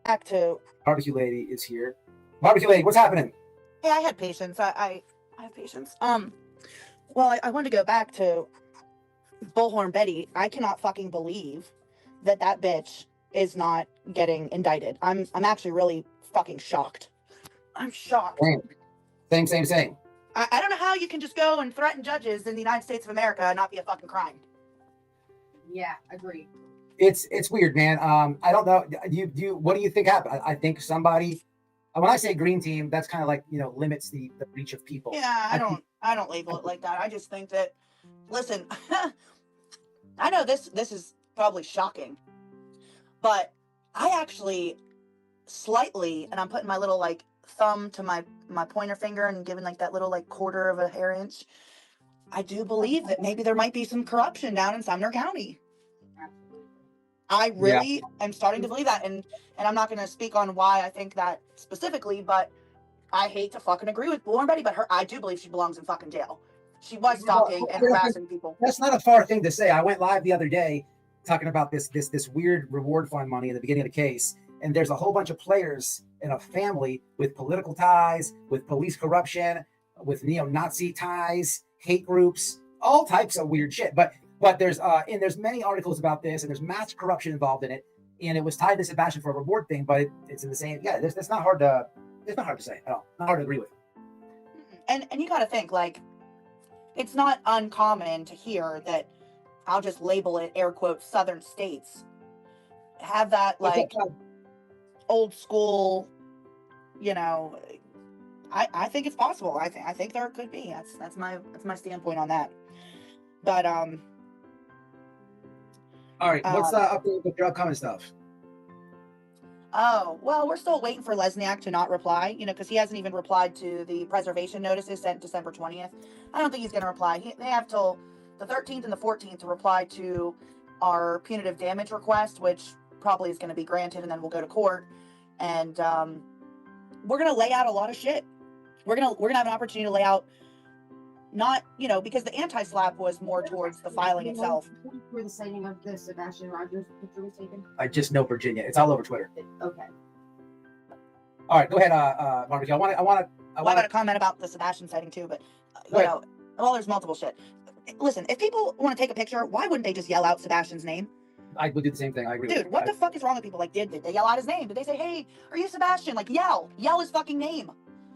back to Barbecue Lady is here. Barbecue Lady, what's happening? Hey, I had patience. I have patience. Well, I wanted to go back to Bullhorn Betty. I cannot fucking believe that bitch is not getting indicted. I'm actually really fucking shocked. I'm shocked. Same. I don't know how you can just go and threaten judges in the United States of America and not be a fucking crime. Yeah, agreed. It's weird, man. I don't know. What do you think happened? I think somebody. When I say green team, that's kind of like, limits the reach of people. Yeah, I don't label it like that. I just think that, listen, I know this is probably shocking, but I actually slightly, and I'm putting my little like thumb to my pointer finger and giving like that little like quarter of a hair inch. I do believe that maybe there might be some corruption down in Sumner County. I really am starting to believe that, and I'm not going to speak on why I think that specifically, but I hate to fucking agree with Bullhorn Betty, but I do believe she belongs in fucking jail. She was stalking and harassing people. That's not a far thing to say. I went live the other day talking about this weird reward fund money in the beginning of the case, and there's a whole bunch of players in a family with political ties, with police corruption, with neo-Nazi ties, hate groups, all types of weird shit. But there's many articles about this, and there's mass corruption involved in it, and it was tied to Sebastian for a reward thing. But it's in the same. Yeah, it's not hard to say at all. Not hard to agree with. And you got to think, like, it's not uncommon to hear that, I'll just label it air quotes, southern states have that like old school. I think it's possible. I think there could be. That's my standpoint on that. But all right, what's update with your upcoming stuff? Oh, well, we're still waiting for Lesniak to not reply, because he hasn't even replied to the preservation notices sent December 20th. I don't think he's going to reply. They have till the 13th and the 14th to reply to our punitive damage request, which probably is going to be granted, and then we'll go to court. And we're going to lay out a lot of shit. We're going to have an opportunity to lay out, not, because the AntiSlap was more towards the filing itself. Where the sighting of the Sebastian Rogers picture was taken? I just know Virginia. It's all over Twitter. Okay. All right, go ahead, Barbecue. I want to comment about the Sebastian sighting too, but there's multiple shit. Listen, if people want to take a picture, why wouldn't they just yell out Sebastian's name? I would do the same thing. I agree. Dude, what the fuck is wrong with people? Like, did they yell out his name? Did they say, "Hey, are you Sebastian?" Like, yell his fucking name.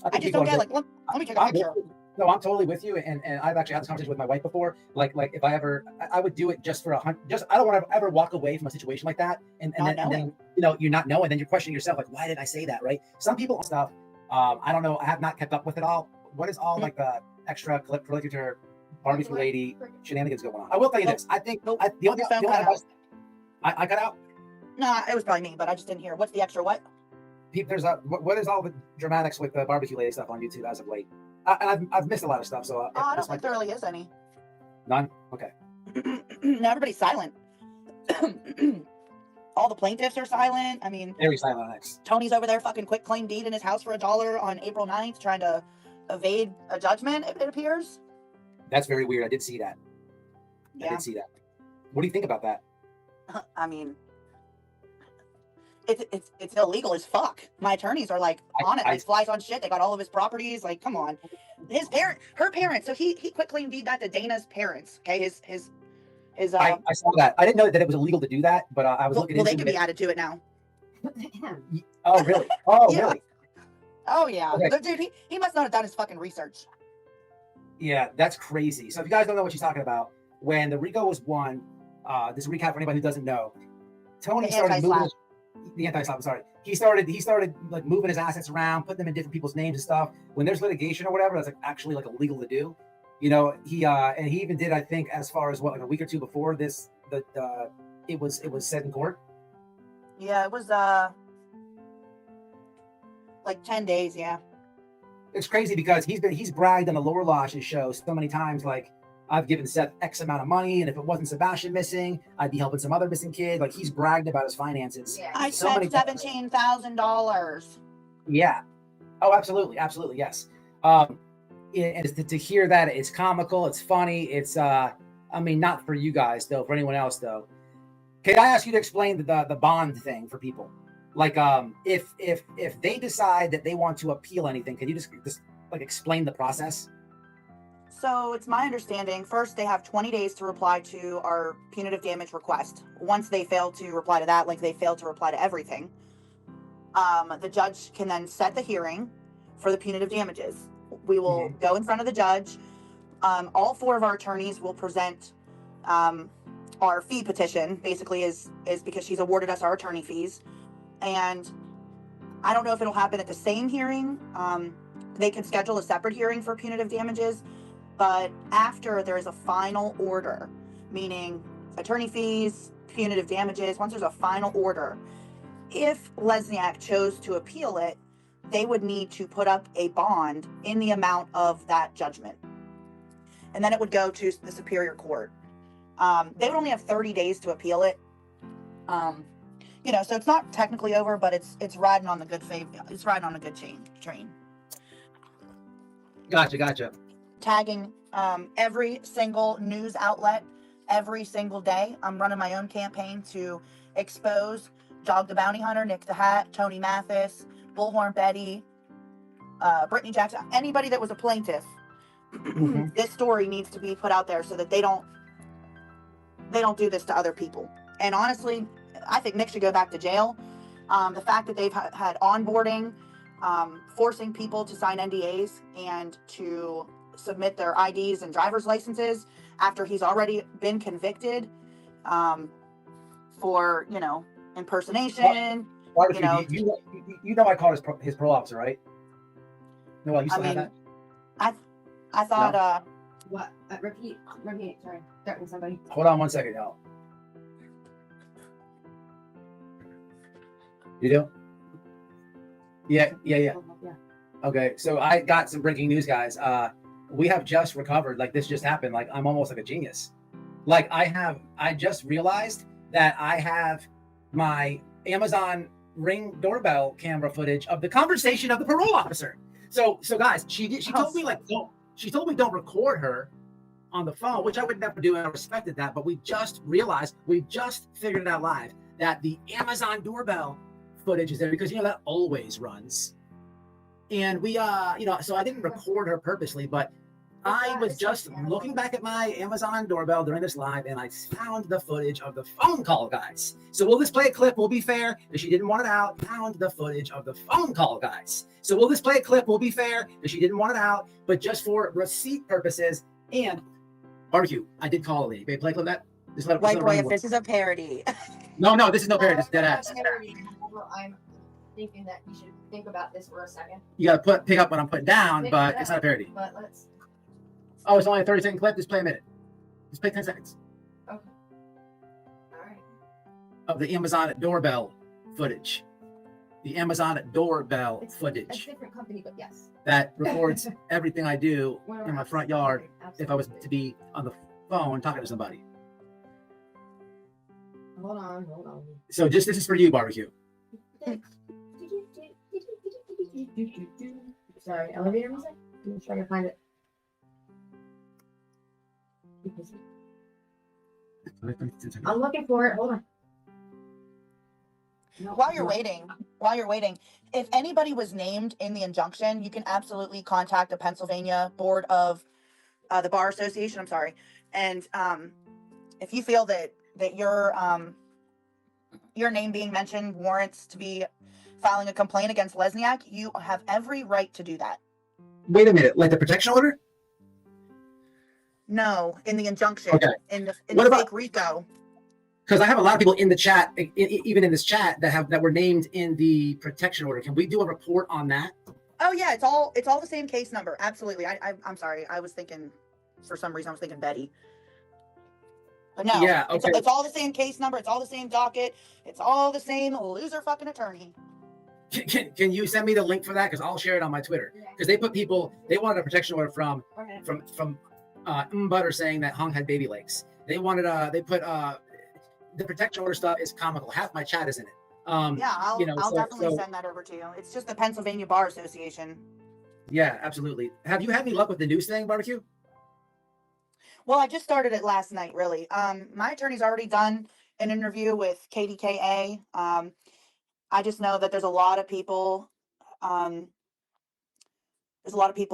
I just don't get like, let me take a picture. No, I'm totally with you, and I've actually had this conversation with my wife before. Like if I would do it just for I don't want to ever walk away from a situation like that, and then you're not knowing, then you're questioning yourself, like, why did I say that, right? Some people stuff, I don't know, I have not kept up with it all. What is all like the extra curricular Barbecue Lady shenanigans going on? I will tell you this. I think the only I got out. No, it was probably me, but I just didn't hear. What's the extra what? There's what is all the dramatics with the Barbecue Lady stuff on YouTube as of late? I've missed a lot of stuff, so I don't think there really is any. None. Okay. No, everybody's silent. All the plaintiffs are silent. I mean, very silent on X. Tony's over there fucking quick claim deed in his house for $1 on April 9th, trying to evade a judgment. It appears. That's very weird. I did see that. Yeah. I did see that. What do you think about that? I mean, it's illegal as fuck. My attorneys are like on it, like flies on shit. They got all of his properties. Like, come on. Her parents. So he quit claim deed that to Dana's parents. Okay, his. I saw that. I didn't know that it was illegal to do that, but I was looking into it. Well, they can be added to it now. Oh really? Oh yeah. Really? Oh yeah. Okay. Dude, he must not have done his fucking research. Yeah, that's crazy. So if you guys don't know what she's talking about, when the RICO was won, this is a recap for anybody who doesn't know. Tony started moving the AntiSlap. I'm sorry. He started like moving his assets around, putting them in different people's names and stuff. When there's litigation or whatever, that's like actually like illegal to do. He and he even did, I think, as far as like a week or two before this, it was said in court. Yeah, it was like 10 days. Yeah. It's crazy because he's bragged on the lower lodges show so many times, like, I've given Seth X amount of money, and if it wasn't Sebastian missing, I'd be helping some other missing kid. Like, he's bragged about his finances. Yeah. I spent $17,000. Yeah. Oh, absolutely, yes. And to hear that, it's comical, it's funny, it's I mean, not for you guys though, for anyone else though. Can I ask you to explain the bond thing for people? Like, if they decide that they want to appeal anything, can you just like explain the process? So it's my understanding, first they have 20 days to reply to our punitive damage request. Once they fail to reply to that, like they fail to reply to everything, the judge can then set the hearing for the punitive damages. We will go in front of the judge. All four of our attorneys will present our fee petition, basically is because she's awarded us our attorney fees. And I don't know if it'll happen at the same hearing. They can schedule a separate hearing for punitive damages, but after there is a final order, meaning attorney fees, punitive damages, once there's a final order, if Lesniak chose to appeal it, they would need to put up a bond in the amount of that judgment. And then it would go to the Superior Court. They would only have 30 days to appeal it. You know, so it's not technically over, but it's riding on the good faith. It's riding on a good train. Gotcha. Tagging every single news outlet every single day. I'm running my own campaign to expose Dog the Bounty Hunter, Nick the Hat, Tony Mathis, Bullhorn Betty, Brittany Jackson, anybody that was a plaintiff. This story needs to be put out there so that they don't do this to other people. And honestly, I think Nick should go back to jail. The fact that they've had onboarding, forcing people to sign NDAs and to submit their IDs and driver's licenses after he's already been convicted for, you know, impersonation. You know I called his parole officer, right? No, you still have that? I thought, What? Repeat. Sorry. Starting somebody. Hold on 1 second, y'all. You do? Yeah. Yeah. Okay, so I got some breaking news, guys. We have just recovered. Like, this just happened. Like, I'm almost like a genius. Like, I just realized that I have my Amazon Ring doorbell camera footage of the conversation of the parole officer. So guys, she told me, like, she told me don't record her on the phone, which I would never do, and I respected that. But we just figured it out live that the Amazon doorbell footage is there because, you know, that always runs. And we, you know, so I didn't record her purposely, but I was just looking back at my Amazon doorbell during this live, and I found the footage of the phone call, guys. So we'll just play a clip. We'll be fair. If she didn't want it out, found the footage of the phone call, guys. So we'll just play a clip. We'll be fair. If she didn't want it out, but just for receipt purposes and barbecue, I did call a lady. Babe, play a clip of that. Just let it White Boy, run. if this is a parody. No, this is no parody. This is dead ass. I'm thinking that you should think about this for a second. You gotta pick up what I'm putting down, but it's not a parody. But let's. Oh, it's only a 30-second clip. Just play a minute. Just play 10 seconds. Okay. All right. Of the Amazon doorbell footage. The Amazon doorbell It's a footage different company, but yes. that records everything I do in my front yard Okay, if I was absolutely. to be on the phone talking to somebody. Hold on. So this is for you, barbecue. Sorry, elevator music? I'm trying to find it. I'm looking for it. Hold on. No, While you're no. waiting, if anybody was named in the injunction, you can absolutely contact the Pennsylvania Board of the Bar Association. I'm sorry, and if you feel that your name being mentioned warrants to be filing a complaint against Lesniak, you have every right to do that. Wait a minute, like the protection order? No, in the injunction, Okay. in the What about- fake RICO. Because I have a lot of people in the chat, even in this chat, that were named in the protection order. Can we do a report on that? Oh yeah, it's all the same case number. Absolutely. I'm sorry. I was thinking, for some reason, I was thinking Betty. But no, Yeah, okay. it's all the same case number. It's all the same docket. It's all the same loser fucking attorney. Can you send me the link for that? Because I'll share it on my Twitter. Because they wanted a protection order from Butter saying that Hung had baby legs. They put the protection order stuff is comical. Half my chat is in it. Yeah, I'll definitely so- send that over to you. It's just the Pennsylvania Bar Association. Yeah, absolutely. Have you had any luck with the news thing, barbecue? Well, I just started it last night, really. My attorney's already done an interview with KDKA. I just know that there's a lot of people,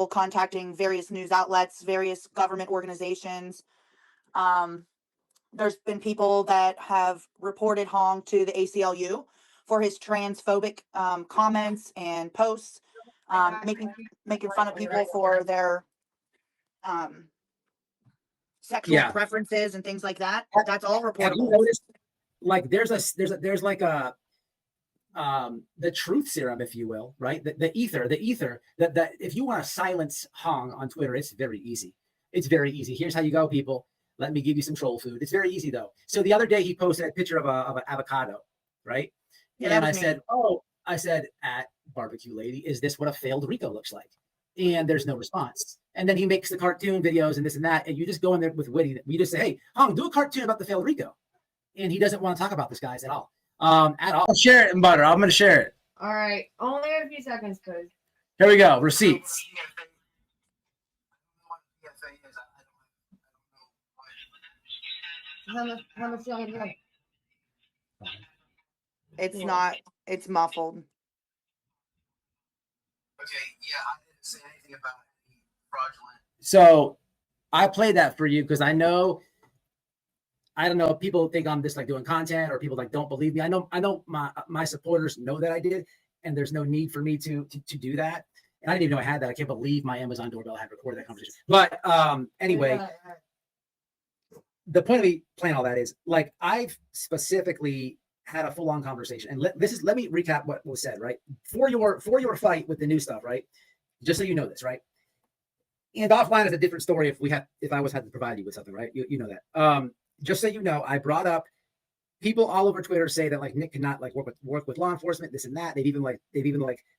contacting various news outlets, various government organizations. There's been people that have reported Hong to the ACLU for his transphobic comments and posts, making fun of people for their sexual Yeah. preferences and things like that. That's all Have you reportable. noticed, like, there's like a the truth serum, if you will, right? The ether, that if you want to silence Hong on Twitter, it's very easy. It's very easy. Here's how you go, people. Let me give you some troll food. It's very easy though. So the other day he posted a picture of an avocado, right? Yeah, and that I was me. said, I said, at barbecue lady, is this what a failed Rico looks like? And there's no response. And then he makes the cartoon videos and this and that. And you just go in there with witty. You just say, hey, Hong, do a cartoon about the failed Rico. And he doesn't want to talk about this guys at all. At all. I'll share it in butter. I'm going to share it. All right, only a few seconds, cause Here we go. Receipts. how much do you want to go? It's Yeah. not. It's muffled. Okay, yeah, I didn't say anything about any fraudulent. So I played that for you because I don't know if people think I'm just like doing content or people like don't believe me. I know my supporters know that I did, and there's no need for me to do that. And I didn't even know I had that. I can't believe my Amazon doorbell had recorded that conversation. But anyway, the point of me playing all that is like I've specifically had a full-on conversation, and let me recap what was said, right? For your fight with the new stuff, right? Just so you know this, right? And offline is a different story if I was had to provide you with something, right? You know that. Just so you know, I brought up people all over Twitter say that like Nick cannot like work with law enforcement, this and that. They've even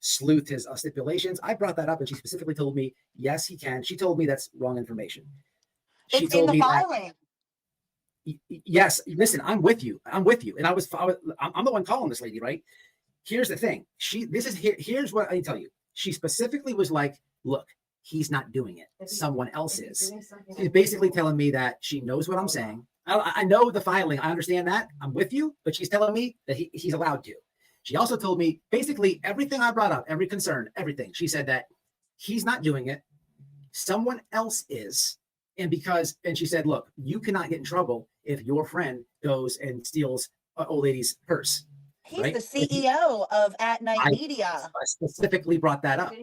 sleuthed his stipulations. I brought that up, and she specifically told me yes, he can. She told me that's wrong information. She It's in told the me that filing. yes, listen, I'm with you. And I'm the one calling this lady, right? Here's the thing. Here's what I tell you. She specifically was like, look, he's not doing it. Someone else is. She's basically telling me that she knows what I'm saying. I know the filing. I understand that. I'm with you, but she's telling me that he's allowed to. She also told me basically everything I brought up, every concern, everything. She said that he's not doing it. Someone else is. And she said, look, you cannot get in trouble if your friend goes and steals an old lady's purse. He's right? the CEO of At Night Media. I specifically brought that up.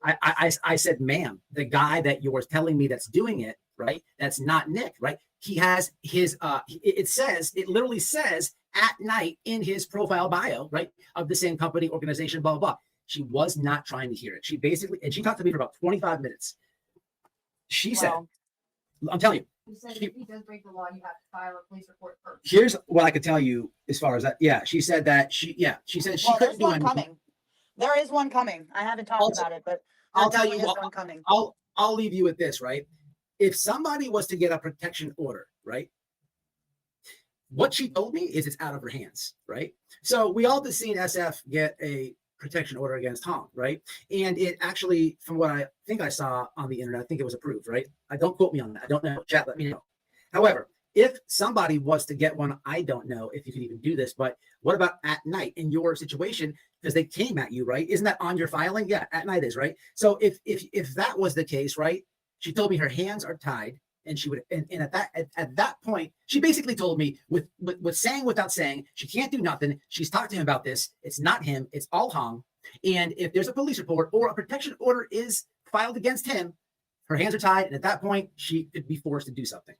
I said, ma'am, the guy that you're telling me that's doing it, right? That's not Nick, right? He has his, it literally says At Night in his profile bio, right? Of the same company, organization, blah, blah, blah. She was not trying to hear it. She talked to me for about 25 minutes. She said, I'm telling you. You said if he does break the law, you have to file a police report first. Here's what I could tell you as far as that. Yeah, she said that she said she couldn't there's do one anything. coming. There is one coming. I haven't talked about it, but I'll tell you what. One coming. I'll leave you with this, right? If somebody was to get a protection order, right? What she told me is it's out of her hands, right? So we all just seen SF get a protection order against Hong, right? And it actually, from what I think I saw on the internet, I think it was approved, right? I don't quote me on that. I don't know. Chat, let me know. However, if somebody was to get one, I don't know if you can even do this, but what about At Night in your situation? Because they came at you, right? Isn't that on your filing? Yeah, At Night is, right? So if that was the case, right? She told me her hands are tied, and she would, and at that point, she basically told me with saying without saying, she can't do nothing. She's talked to him about this. It's not him. It's all Hong. And if there's a police report or a protection order is filed against him, her hands are tied, and at that point, she could be forced to do something.